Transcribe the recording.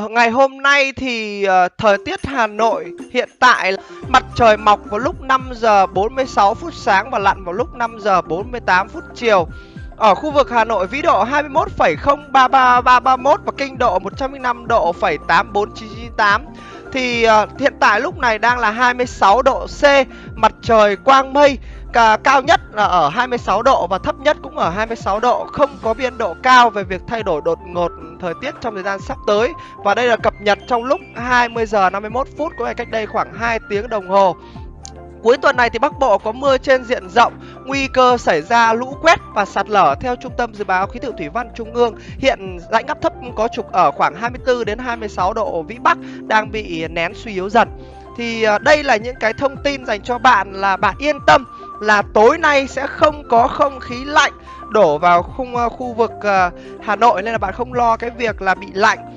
Ngày hôm nay thì thời tiết Hà Nội hiện tại là mặt trời mọc vào lúc 5 giờ 46 phút sáng và lặn vào lúc 5 giờ 48 phút chiều. Ở khu vực Hà Nội vĩ độ 21,033331 và kinh độ 105 độ phẩy 84998. Thì hiện tại lúc này đang là 26 độ C, mặt trời quang mây. Cao nhất là ở 26 độ và thấp nhất cũng ở 26 độ, không có biên độ cao về việc thay đổi đột ngột thời tiết trong thời gian sắp tới. Và đây là cập nhật trong lúc 20 giờ 51 phút của ngày cách đây khoảng 2 tiếng đồng hồ. Cuối tuần này thì Bắc Bộ có mưa trên diện rộng, nguy cơ xảy ra lũ quét và sạt lở. Theo Trung tâm Dự báo Khí tượng Thủy văn Trung ương, hiện rãnh áp thấp có trục ở khoảng 24 đến 26 độ vĩ Bắc, đang bị nén suy yếu dần. Thì đây là những cái thông tin dành cho bạn, là bạn yên tâm là tối nay sẽ không có không khí lạnh đổ vào khu vực Hà Nội, nên là bạn không lo cái việc là bị lạnh.